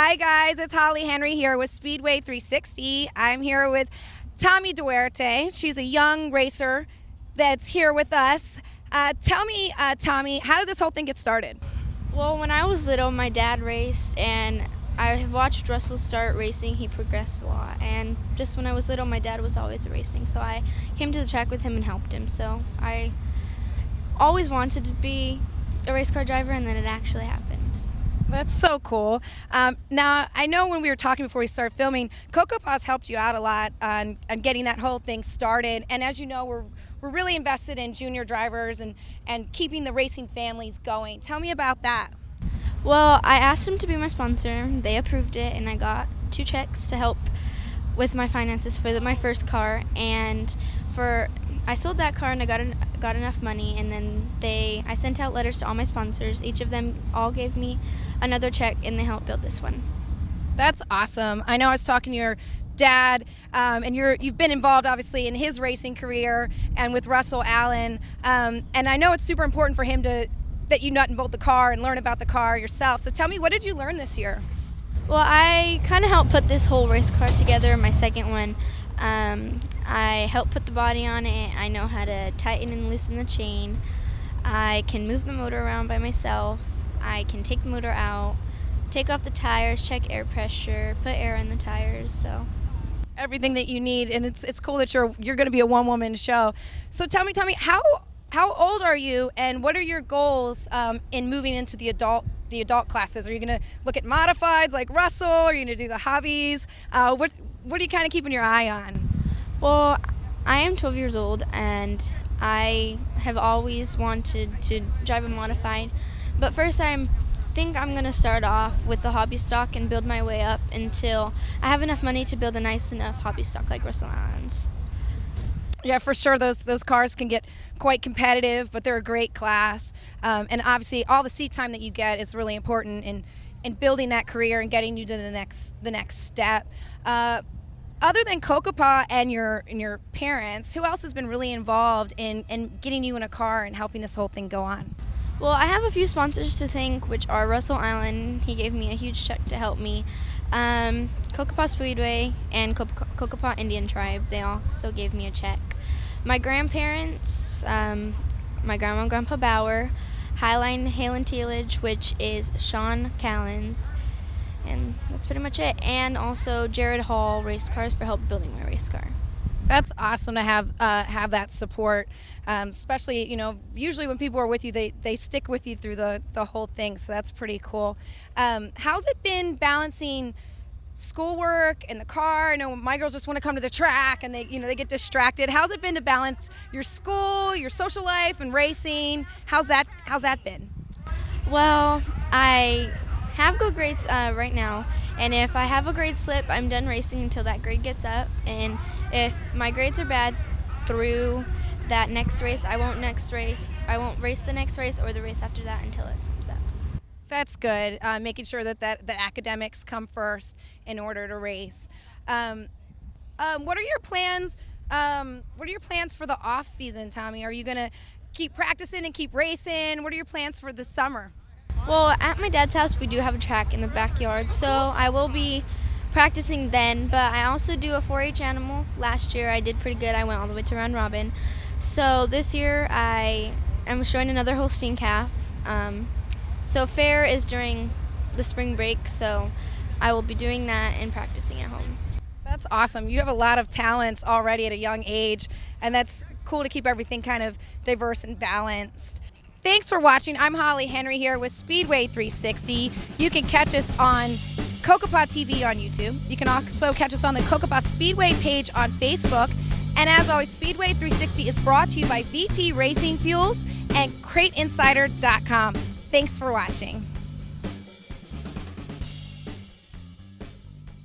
Hi guys, it's Holli Henry here with Speedway 360. I'm here with Tomi Duarte. She's a young racer that's here with us. Tell me, Tomi, how did this whole thing get started? Well, when I was little, my dad raced, and I have watched Russell start racing. He progressed a lot, and just when I was little, my dad was always racing, so I came to the track with him and helped him. So I always wanted to be a race car driver, and then it actually happened. That's so cool. Now, I know when we were talking before we started filming, Cocopah's helped you out a lot on getting that whole thing started. And as you know, we're really invested in junior drivers and keeping the racing families going. Tell me about that. Well, I asked them to be my sponsor. They approved it, and I got 2 checks to help with my finances for my first car. And I sold that car, and I got enough money, and then I sent out letters to all my sponsors. Each of them all gave me another check, and they helped build this one. That's awesome. I know I was talking to your dad, and you've been involved obviously in his racing career and with Russell Allen, and I know it's super important for him that you nut and bolt the car and learn about the car yourself. So tell me, what did you learn this year? Well, I kind of helped put this whole race car together, my second one. I helped put the body on it. I know how to tighten and loosen the chain. I can move the motor around by myself. I can take the motor out, take off the tires, check air pressure, put air in the tires. So everything that you need, and it's cool that you're going to be a one-woman show. So tell me, how old are you, and what are your goals in moving into the adult classes? Are you going to look at modifieds like Russell? Are you going to do the hobbies? What are you kind of keeping your eye on? Well, I am 12 years old, and I have always wanted to drive a modified. But first, I think I'm going to start off with the hobby stock and build my way up until I have enough money to build a nice enough hobby stock like Russell Allen's. Yeah, for sure. Those cars can get quite competitive, but they're a great class. And obviously, all the seat time that you get is really important in building that career and getting you to the next step. Other than Cocopah and your parents, who else has been really involved in getting you in a car and helping this whole thing go on? Well, I have a few sponsors to thank, which are Russell Allen. He gave me a huge check to help me. Cocopah Speedway and Cocopah Indian Tribe, they also gave me a check. My grandparents, my grandma and grandpa Bauer, Highline Hail and Tealage, which is Sean Callens, and that's pretty much it. And also Jared Hall Race Cars for help building my race car. That's awesome to have that support, especially, usually when people are with you, they stick with you through the whole thing, so that's pretty cool. How's it been balancing schoolwork and the car? I know my girls just want to come to the track and they get distracted. How's it been to balance your school, your social life, and racing? How's that been? Well, I have good grades right now, and if I have a grade slip, I'm done racing until that grade gets up, and if my grades are bad through that next race, I won't race the next race or the race after that until it comes up. That's good, making sure that the academics come first in order to race. What are your plans? What are your plans for the off season, Tomi? Are you gonna keep practicing and keep racing? What are your plans for the summer? Well, at my dad's house, we do have a track in the backyard, so I will be practicing then, but I also do a 4-H animal. Last year I did pretty good. I went all the way to round robin. So this year I am showing another Holstein calf. So fair is during the spring break, so I will be doing that and practicing at home. That's awesome. You have a lot of talents already at a young age, and that's cool to keep everything kind of diverse and balanced. Thanks for watching. I'm Holli Henry here with Speedway 360. You can catch us on Cocopah TV on YouTube. You can also catch us on the Cocopah Speedway page on Facebook. And as always, Speedway 360 is brought to you by VP Racing Fuels and CrateInsider.com. Thanks for watching.